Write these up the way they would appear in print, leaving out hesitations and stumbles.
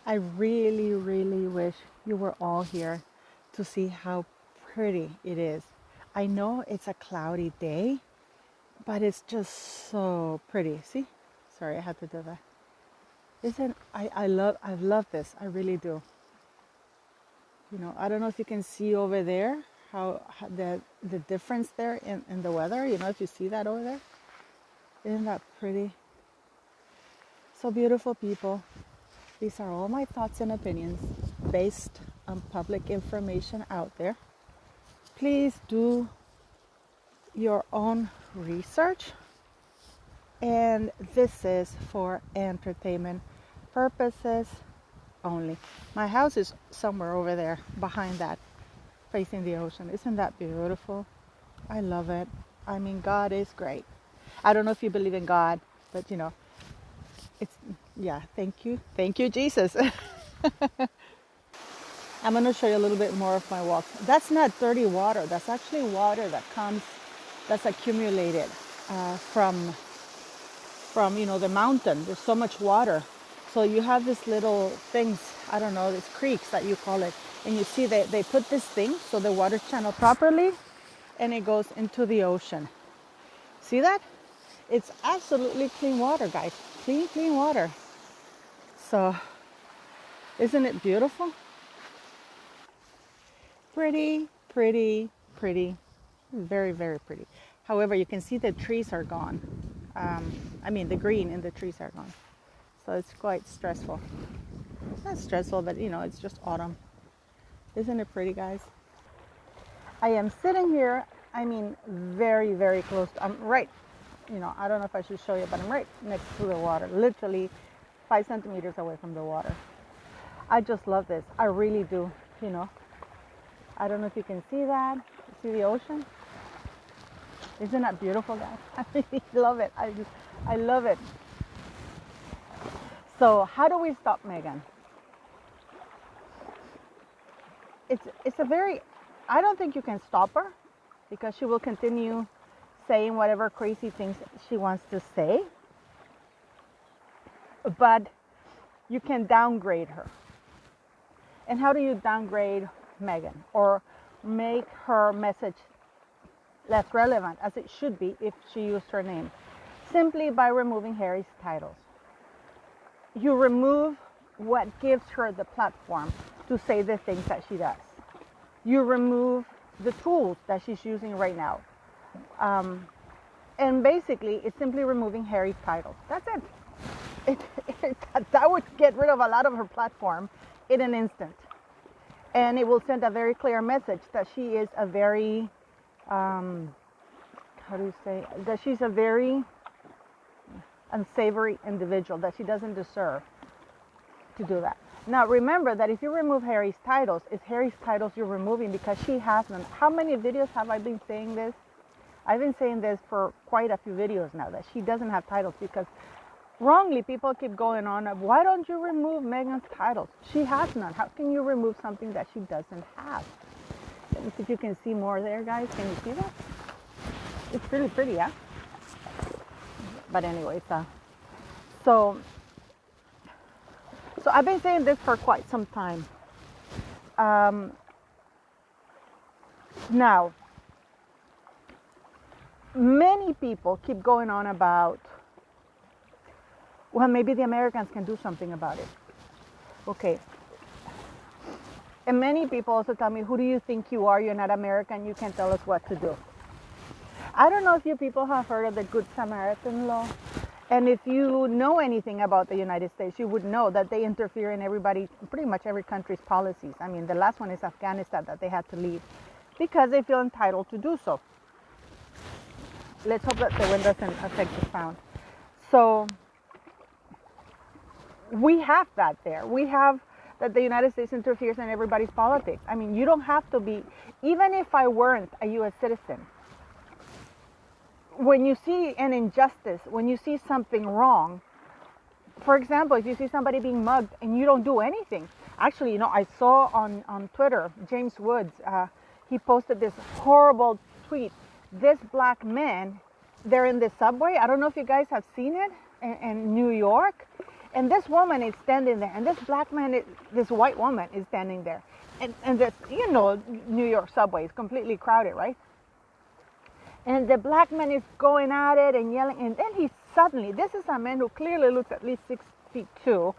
I really, really wish you were all here to see how pretty it is. I know it's a cloudy day, but it's just so pretty. See? Sorry, I had to do that. Isn't I love this. I really do. You know, I don't know if you can see over there how the difference there in the weather. You know, if you see that over there. Isn't that pretty? So beautiful, people. These are all my thoughts and opinions based on public information out there. Please do your own research. And this is for entertainment purposes only. My house is somewhere over there behind that, facing the ocean. Isn't that beautiful? I love it. I mean, God is great. I don't know if you believe in God, but you know, it's, yeah, thank you. Thank you, Jesus. I'm going to show you a little bit more of my walks. That's not dirty water. That's actually water that comes, that's accumulated from, you know, the mountain. There's so much water. So you have these little things, I don't know, these creeks that you call it. And you see they put this thing so the water's channeled properly and it goes into the ocean. See that? It's absolutely clean water, guys. Clean, clean water. So, isn't it beautiful? Pretty, pretty, pretty. Very, very pretty. However, you can see the trees are gone. I mean, the green in the trees are gone. So it's quite stressful. It's not stressful, but you know, it's just autumn. Isn't it pretty, guys? I am sitting here, I mean, very, very close. I'm right, you know, I don't know if I should show you, but I'm right next to the water, literally 5 centimeters away from the water. I just love this. I really do, you know. I don't know if you can see that. See the ocean? Isn't that beautiful, guys? I really love it. I love it. So how do we stop Meghan? It's a very, I don't think you can stop her because she will continue saying whatever crazy things she wants to say. But you can downgrade her. And how do you downgrade Meghan or make her message less relevant as it should be if she used her name? Simply by removing Harry's titles. You remove what gives her the platform to say the things that she does. You remove the tools that she's using right now. And basically, it's simply removing Harry's titles. That's it. That would get rid of a lot of her platform in an instant. And it will send a very clear message that she is a very, that she's a very unsavory individual, that she doesn't deserve to do that. Now remember that if you remove Harry's titles, it's Harry's titles you're removing because she has them. How many videos have I been saying this? I've been saying this for quite a few videos now, that she doesn't have titles, because wrongly people keep going on of, why don't you remove Meghan's titles? She has none. How can you remove something that she doesn't have? Let me see if you can see more there, guys. Can you see that? It's really pretty, yeah? But anyways, so I've been saying this for quite some time. Now, many people keep going on about, well, maybe the Americans can do something about it. Okay. And many people also tell me, who do you think you are? You're not American. You can't tell us what to do. I don't know if you people have heard of the Good Samaritan law. And if you know anything about the United States, you would know that they interfere in pretty much every country's policies. I mean, the last one is Afghanistan, that they had to leave because they feel entitled to do so. Let's hope that the wind doesn't affect the sound. So we have that there. We have that the United States interferes in everybody's politics. I mean, you don't have to be, even if I weren't a U.S. citizen, when you see an injustice, when you see something wrong, for example, if you see somebody being mugged and you don't do anything. Actually, you know, I saw on Twitter, James Woods, he posted this horrible tweet. This black man, they're in the subway. I don't know if you guys have seen it in New York. And this woman is standing there, and this black man, this white woman is standing there. And this, you know, New York subway is completely crowded, right? And the black man is going at it and yelling, and then he suddenly, this is a man who clearly looks at least 6'2",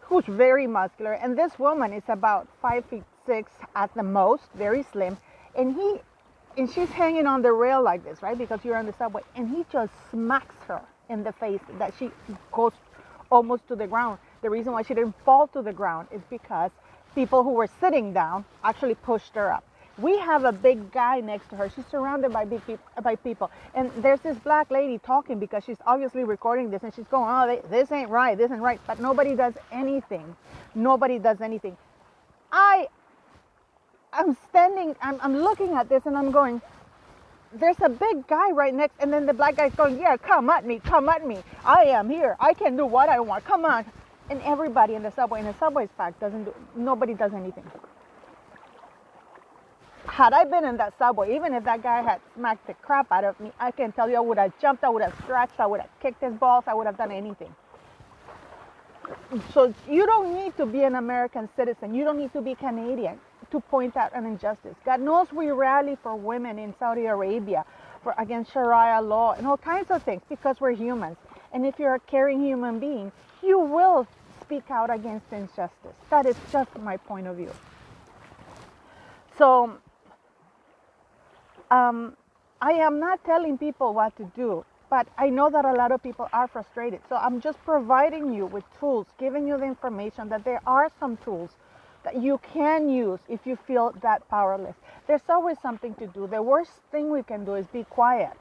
who's very muscular, and this woman is about 5'6" at the most, very slim, and she's hanging on the rail like this, right? Because you're on the subway, and he just smacks her in the face that she goes almost to the ground. The reason why she didn't fall to the ground is because people who were sitting down actually pushed her up. We have a big guy next to her. She's surrounded by people. And there's this black lady talking because she's obviously recording this, and she's going, oh, this ain't right, this ain't right. But nobody does anything. Nobody does anything. I'm standing, I'm looking at this, and I'm going, there's a big guy right next, and then the black guy's going, yeah, come at me. I am here. I can do what I want. Come on. And everybody in the subway's packed, nobody does anything. Had I been in that subway, even if that guy had smacked the crap out of me, I can tell you I would have jumped, I would have scratched, I would have kicked his balls, I would have done anything. So you don't need to be an American citizen. You don't need to be Canadian to point out an injustice. God knows we rally for women in Saudi Arabia, against Sharia law and all kinds of things because we're humans. And if you're a caring human being, you will speak out against injustice. That is just my point of view. So, I am not telling people what to do, but I know that a lot of people are frustrated. So I'm just providing you with tools, giving you the information that there are some tools that you can use if you feel that powerless. There's always something to do. The worst thing we can do is be quiet.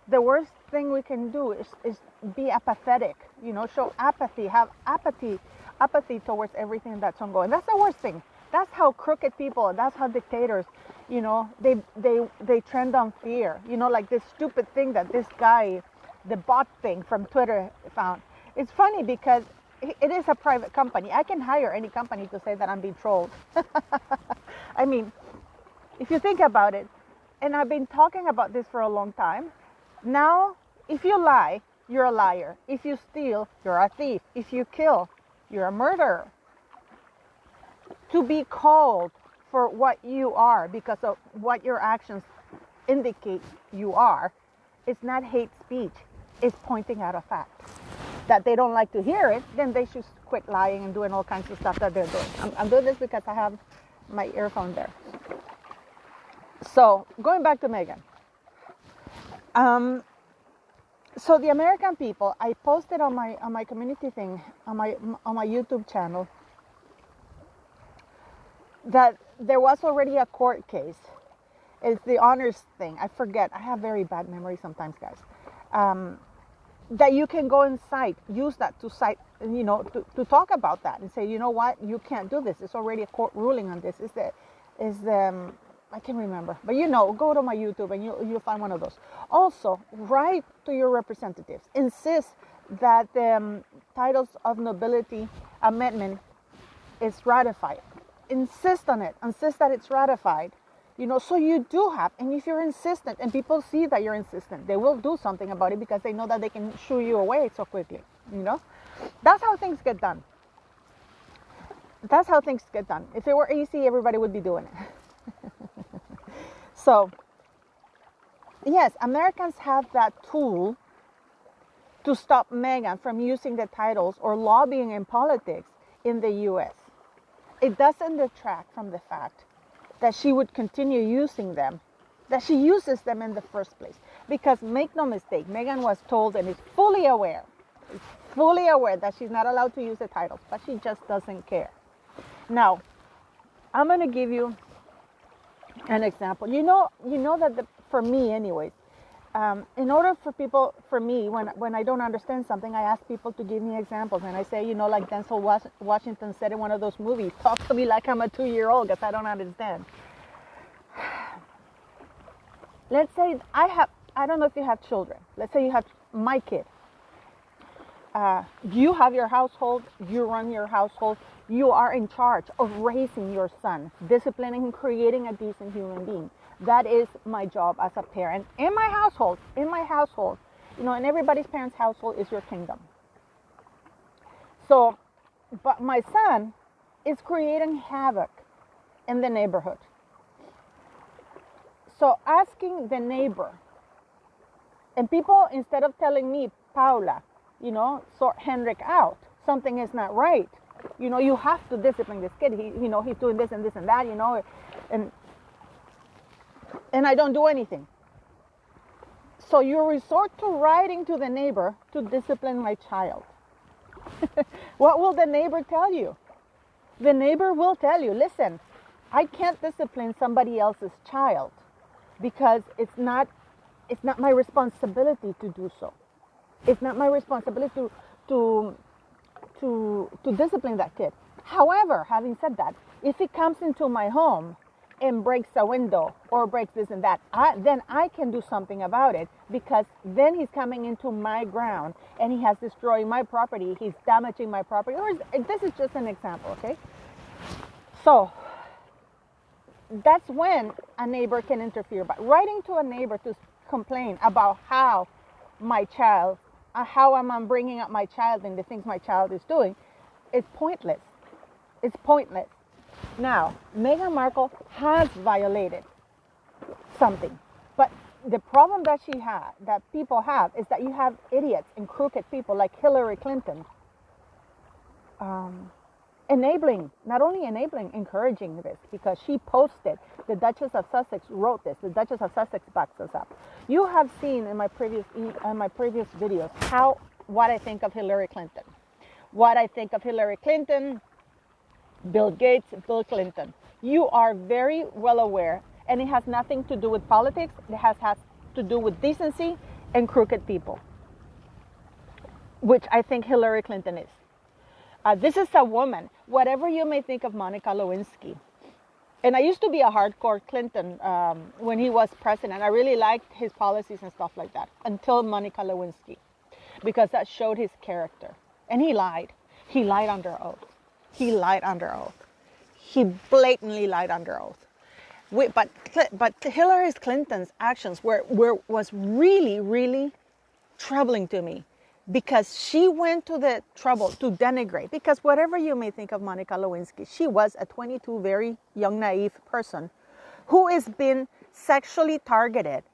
The worst thing we can do is be apathetic, you know, show apathy, have apathy towards everything that's ongoing. That's the worst thing. That's how crooked people, that's how dictators, you know, they trend on fear. You know, like this stupid thing that this guy, the bot thing from Twitter found. It's funny because it is a private company. I can hire any company to say that I'm being trolled. I mean, if you think about it, and I've been talking about this for a long time. Now, if you lie, you're a liar. If you steal, you're a thief. If you kill, you're a murderer. To be called for what you are because of what your actions indicate you are, it's not hate speech. It's pointing out a fact. That they don't like to hear it, then they should quit lying and doing all kinds of stuff that they're doing. I'm doing this because I have my earphone there. So, going back to Meghan. So the American people, I posted on my community thing, on my YouTube channel, that there was already a court case. It's the honors thing. I forget. I have very bad memory sometimes, guys. That you can go and use that to cite, you know, to talk about that and say, you know what, you can't do this. It's already a court ruling on this. I can't remember, but you know, go to my YouTube and you'll find one of those. Also, write to your representatives. Insist that the Titles of Nobility Amendment is ratified. Insist on it. Insist that it's ratified. You know, so you do have, and if you're insistent and people see that you're insistent, they will do something about it because they know that they can shoo you away so quickly, you know? That's how things get done. That's how things get done. If it were easy, everybody would be doing it. So, yes, Americans have that tool to stop Meghan from using the titles or lobbying in politics in the U.S. It doesn't detract from the fact that she would continue using them, that she uses them in the first place. Because make no mistake, Meghan was told and is fully aware that she's not allowed to use the titles, but she just doesn't care. Now, I'm going to give you an example. You know that for me anyways, in order for me, when I don't understand something, I ask people to give me examples. And I say, you know, like Denzel Washington said in one of those movies, talk to me like I'm a 2-year-old because I don't understand. Let's say I don't know if you have children. Let's say you have my kid. You have your household, you run your household, you are in charge of raising your son, disciplining and creating a decent human being. That is my job as a parent in my household, you know, and everybody's parents' household is your kingdom. So, but my son is creating havoc in the neighborhood. So asking the neighbor, and people, instead of telling me, Paula, sort Henrik out, something is not right. You have to discipline this kid. He's doing this and this and that, and I don't do anything. So you resort to writing to the neighbor to discipline my child. What will the neighbor tell you? The neighbor will tell you, listen, I can't discipline somebody else's child because it's not my responsibility to do so. It's not my responsibility to discipline that kid. However, having said that, if he comes into my home and breaks a window or breaks this and that, then I can do something about it, because then he's coming into my ground and he has destroyed my property. He's damaging my property. Or this is just an example, okay? So that's when a neighbor can interfere. But writing to a neighbor to complain about how I'm bringing up my child and the things my child is doing, is pointless. It's pointless. Now, Meghan Markle has violated something, but the problem that people have, is that you have idiots and crooked people like Hillary Clinton, encouraging this, because she posted. The Duchess of Sussex wrote this. The Duchess of Sussex backs us up. You have seen in my previous videos what I think of Hillary Clinton. Bill Gates, Bill Clinton. You are very well aware, and it has nothing to do with politics. It has to do with decency and crooked people, which I think Hillary Clinton is. This is a woman, whatever you may think of Monica Lewinsky. And I used to be a hardcore Clinton when he was president. I really liked his policies and stuff like that, until Monica Lewinsky, because that showed his character. And he lied. He lied under oath. He blatantly lied under oath. But Hillary Clinton's actions was really, really troubling to me, because she went to the trouble to denigrate. Because whatever you may think of Monica Lewinsky, she was a 22, very young, naive person who has been sexually targeted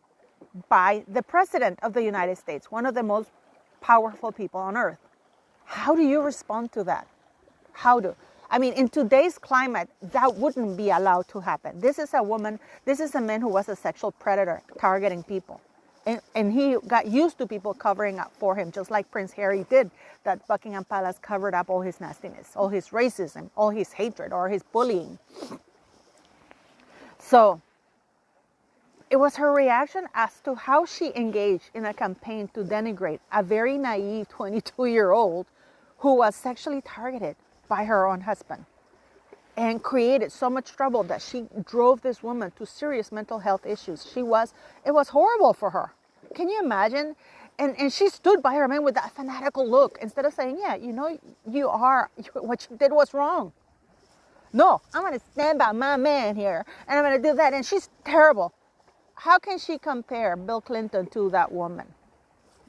by the President of the United States, one of the most powerful people on earth. How do you respond to that? In today's climate, that wouldn't be allowed to happen. This is a man who was a sexual predator targeting people. And he got used to people covering up for him, just like Prince Harry did, that Buckingham Palace covered up all his nastiness, all his racism, all his hatred, or his bullying. So it was her reaction as to how she engaged in a campaign to denigrate a very naive 22-year-old who was sexually targeted by her own husband, and created so much trouble that she drove this woman to serious mental health issues. It was horrible for her. Can you imagine? And she stood by her man with that fanatical look, instead of saying, yeah, what you did was wrong. No, I'm going to stand by my man here, and I'm going to do that. And she's terrible. How can she compare Bill Clinton to that woman?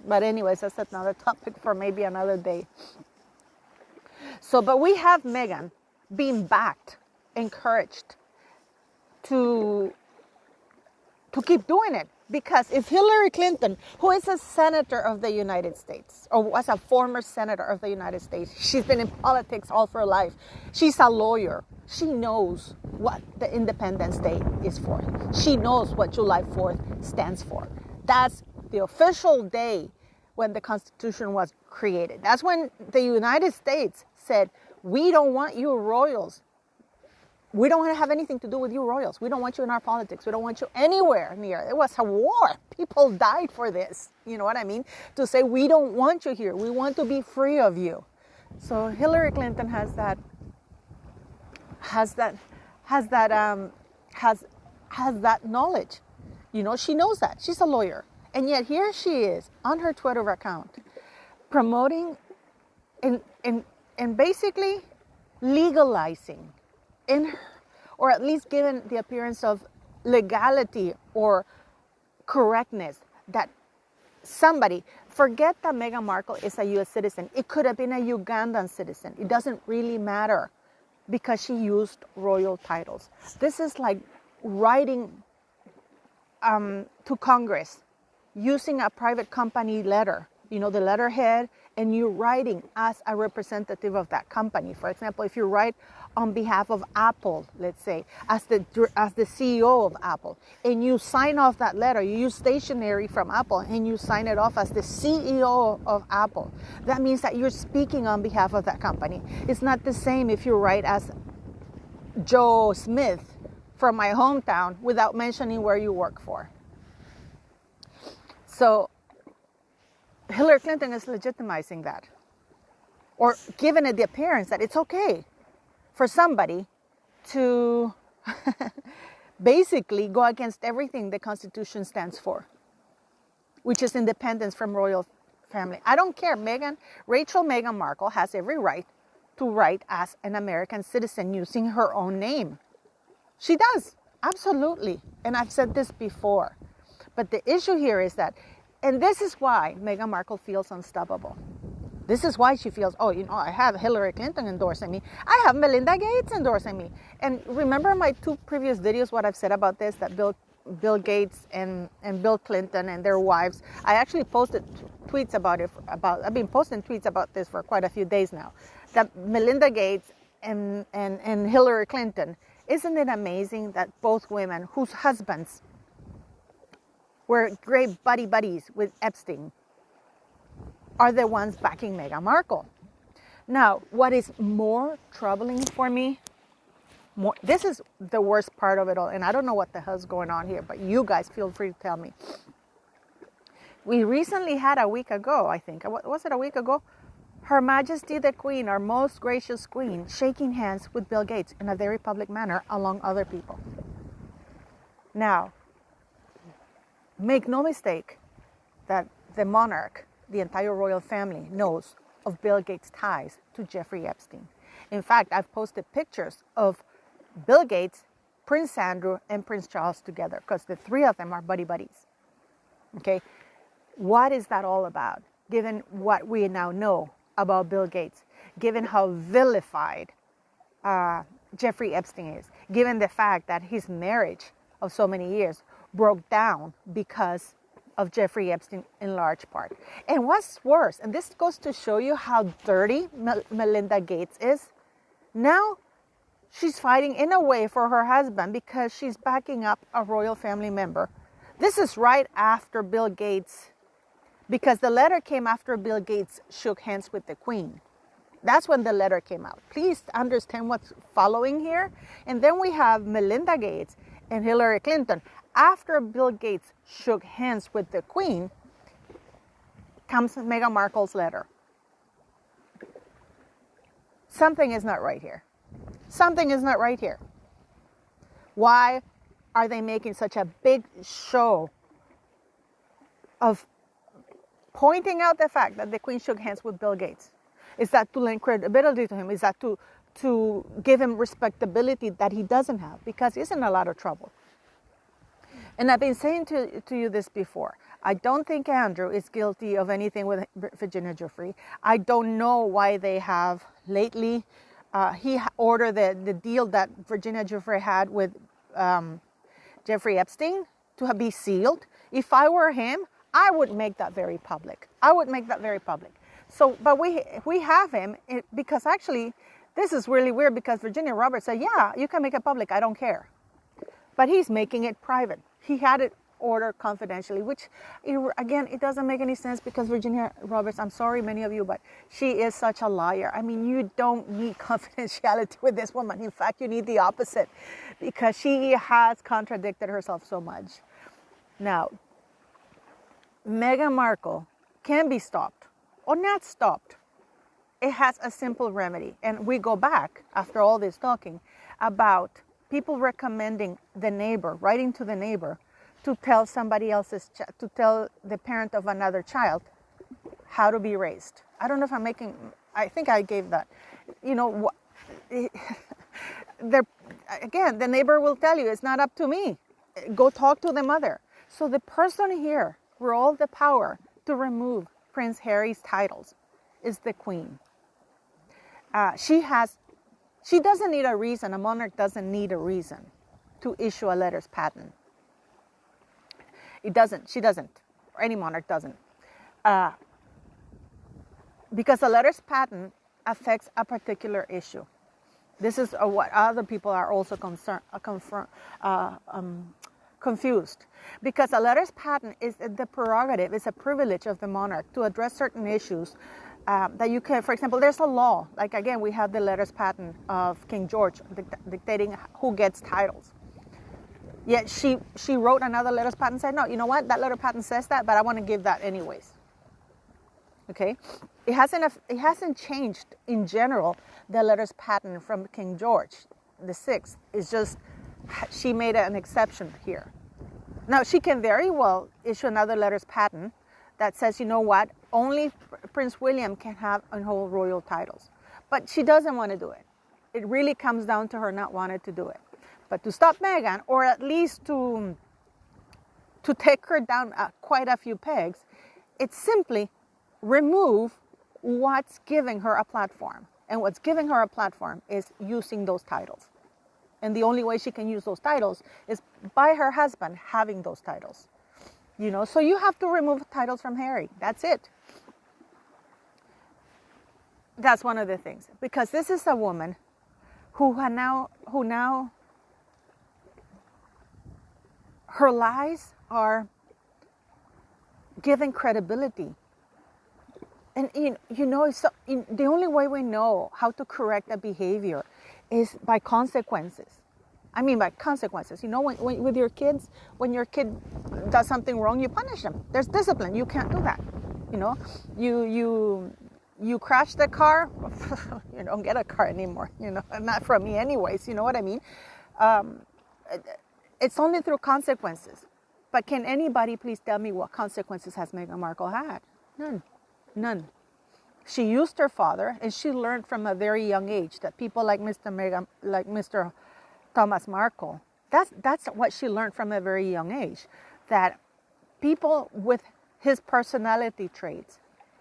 But anyways, that's another topic for maybe another day. So, but we have Meghan being backed, encouraged to keep doing it. Because if Hillary Clinton, who is a senator of the United States, or was a former senator of the United States, she's been in politics all her life. She's a lawyer. She knows what the Independence Day is for. She knows what July 4th stands for. That's the official day when the Constitution was created. That's when the United States said, we don't want you royals. We don't want to have anything to do with you royals. We don't want you in our politics. We don't want you anywhere near. It was a war. People died for this. You know what I mean? To say, we don't want you here. We want to be free of you. So Hillary Clinton has that knowledge. She knows that. She's a lawyer. And yet here she is on her Twitter account promoting and basically legalizing, or at least giving the appearance of legality or correctness, that somebody, forget that Meghan Markle is a U.S. citizen. It could have been a Ugandan citizen. It doesn't really matter because she used royal titles. This is like writing to Congress using a private company letter, the letterhead, and you're writing as a representative of that company. For example, if you write on behalf of Apple, let's say, as the CEO of Apple, and you sign off that letter, you use stationery from Apple, and you sign it off as the CEO of Apple. That means that you're speaking on behalf of that company. It's not the same if you write as Joe Smith from my hometown without mentioning where you work for. So Hillary Clinton is legitimizing that, or giving it the appearance that it's okay for somebody to basically go against everything the Constitution stands for, which is independence from royal family. I don't care. Rachel Meghan Markle has every right to write as an American citizen using her own name. She does, absolutely. And I've said this before. But the issue here is that, and this is why Meghan Markle feels unstoppable. This is why she feels, I have Hillary Clinton endorsing me. I have Melinda Gates endorsing me. And remember my 2 previous videos, what I've said about this, that Bill Gates and Bill Clinton and their wives. I actually posted tweets about it. I've been posting tweets about this for quite a few days now. That Melinda Gates and Hillary Clinton, isn't it amazing that both women whose husbands were great buddies with Epstein are the ones backing Meghan Markle? Now, what is more troubling for me, this is the worst part of it all, and I don't know what the hell's going on here, but you guys feel free to tell me. We recently had a week ago, I think, was it a week ago? Her Majesty the Queen, our most gracious Queen, shaking hands with Bill Gates in a very public manner, along other people. Now, make no mistake that the monarch, the entire royal family, knows of Bill Gates' ties to Jeffrey Epstein. In fact, I've posted pictures of Bill Gates, Prince Andrew, and Prince Charles together, because the 3 of them are buddies. Okay, what is that all about? Given what we now know about Bill Gates, given how vilified Jeffrey Epstein is, given the fact that his marriage of so many years broke down because of Jeffrey Epstein in large part. And what's worse, and this goes to show you how dirty Melinda Gates is, now she's fighting in a way for her husband because she's backing up a royal family member. This is right after Bill Gates, because the letter came after Bill Gates shook hands with the Queen. That's when the letter came out. Please understand what's following here. And then we have Melinda Gates and Hillary Clinton. After Bill Gates shook hands with the Queen, comes Meghan Markle's letter. Something is not right here. Something is not right here. Why are they making such a big show of pointing out the fact that the Queen shook hands with Bill Gates? Is that to lend credibility to him? Is that to give him respectability that he doesn't have? Because he's in a lot of trouble. And I've been saying to you this before. I don't think Andrew is guilty of anything with Virginia Giuffre. I don't know why they have lately. He ordered the deal that Virginia Giuffre had with Jeffrey Epstein to be sealed. If I were him, I would make that very public. So, but we have him because actually, this is really weird because Virginia Roberts said, yeah, you can make it public, I don't care. But he's making it private. He had it ordered confidentially, which, again, it doesn't make any sense because Virginia Roberts, I'm sorry, many of you, but she is such a liar. I mean, you don't need confidentiality with this woman. In fact, you need the opposite because she has contradicted herself so much. Now, Meghan Markle can be stopped or not stopped. It has a simple remedy. And we go back, after all this talking, about people recommending the neighbor, writing to the neighbor, to tell somebody else's, to tell the parent of another child how to be raised. I don't know if I'm making, I think I gave that. You know, again, the neighbor will tell you, it's not up to me. Go talk to the mother. So the person here, with all the power to remove Prince Harry's titles is the Queen. She doesn't need a reason. A monarch doesn't need a reason to issue a letters patent. It doesn't. She doesn't. Or any monarch doesn't. Because a letters patent affects a particular issue. This is what other people are also confused. Because a letters patent is the prerogative, it's a privilege of the monarch to address certain issues that you can, for example, there's a law. Like again, we have the letters patent of King George dictating who gets titles. Yet she wrote another letters patent and said, no, you know what, that letter patent says that, but I want to give that anyways. Okay, it hasn't changed in general the letters patent from King George VI. It's just she made an exception here. Now she can very well issue another letters patent that says, you know what, only Prince William can have and hold royal titles, but she doesn't want to do it. It really comes down to her not wanting to do it. But to stop Meghan, or at least to take her down quite a few pegs, it's simply remove what's giving her a platform. And what's giving her a platform is using those titles. And the only way she can use those titles is by her husband having those titles. You know, so you have to remove titles from Harry. That's it. That's one of the things. Because this is a woman who now her lies are giving credibility. And the only way we know how to correct a behavior is by consequences. I mean by consequences. You know, when with your kids, when your kid does something wrong, you punish them. There's discipline. You can't do that. You know, you crash the car, you don't get a car anymore. You know, not from me anyways. You know what I mean? It's only through consequences. But can anybody please tell me what consequences has Meghan Markle had? None. She used her father, and she learned from a very young age that people like Mr. Thomas Markle, that's what she learned from a very young age, that people with his personality traits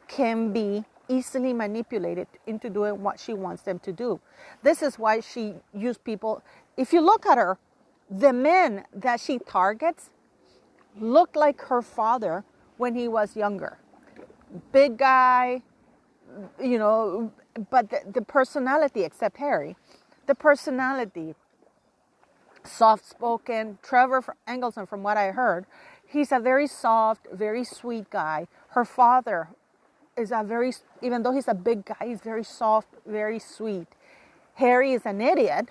can be easily manipulated into doing what she wants them to do. This is why she used people. If you look at her, the men that she targets look like her father when he was younger. Big guy, you know, but the personality, except Harry, the personality, soft-spoken. Trevor Engelson, from what I heard, he's a very soft, very sweet guy. Her father is even though he's a big guy, he's very soft, very sweet. Harry is an idiot,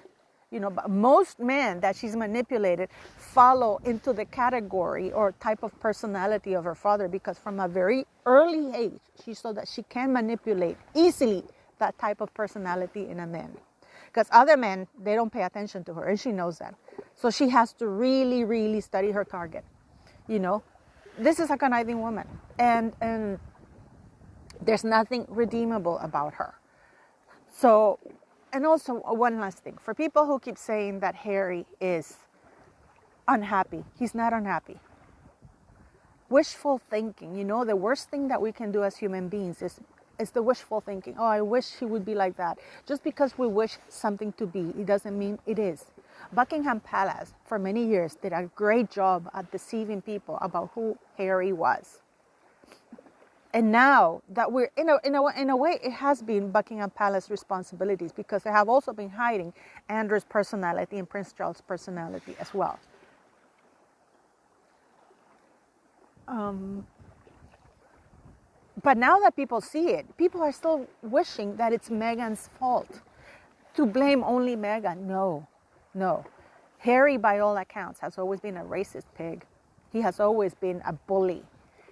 you know, but most men that she's manipulated follow into the category or type of personality of her father, because from a very early age, she saw that she can manipulate easily that type of personality in a man. Because other men, they don't pay attention to her, and she knows that. So she has to really, really study her target. You know, this is a conniving woman, and there's nothing redeemable about her. So, and also one last thing. For people who keep saying that Harry is unhappy, he's not unhappy. Wishful thinking, you know, the worst thing that we can do as human beings is the wishful thinking. Oh, I wish he would be like that. Just because we wish something to be, it doesn't mean it is. Buckingham Palace, for many years, did a great job at deceiving people about who Harry was. And now that we're, in a way, it has been Buckingham Palace responsibilities, because they have also been hiding Andrew's personality and Prince Charles' personality as well. But now that people see it, people are still wishing that it's Meghan's fault. To blame only Meghan, no. Harry, by all accounts, has always been a racist pig. He has always been a bully.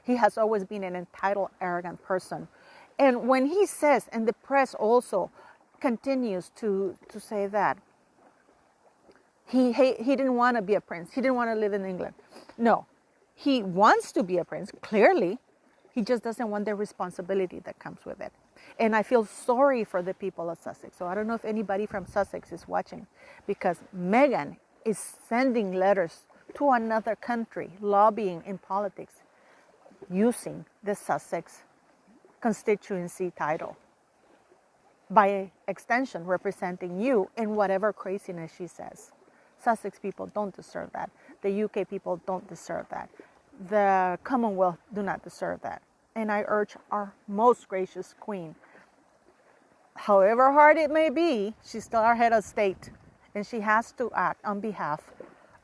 He has always been an entitled, arrogant person. And when he says, and the press also continues to say that, he didn't want to be a prince. He didn't want to live in England. No, he wants to be a prince, clearly. He just doesn't want the responsibility that comes with it. And I feel sorry for the people of Sussex. So I don't know if anybody from Sussex is watching, because Meghan is sending letters to another country, lobbying in politics. using the Sussex constituency title. By extension, representing you in whatever craziness she says. Sussex people don't deserve that. The UK people don't deserve that. The Commonwealth do not deserve that. And I urge our most gracious Queen, however hard it may be, she's still our head of state. And she has to act on behalf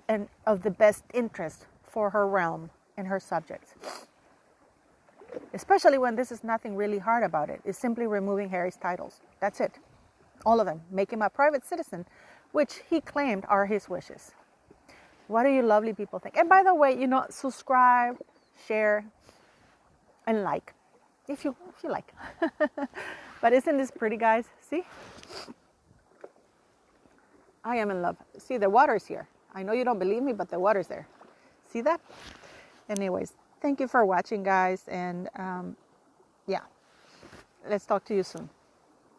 and of the best interest for her realm and her subjects. Especially when this is nothing really hard about it. It's simply removing Harry's titles. That's it. All of them. Make him a private citizen, which he claimed are his wishes. What do you lovely people think? And by the way, subscribe, share, and like. If you like. But isn't this pretty, guys? See? I am in love. See, the water's here. I know you don't believe me, but the water's there. See that? Anyways, thank you for watching, guys. And yeah, let's talk to you soon.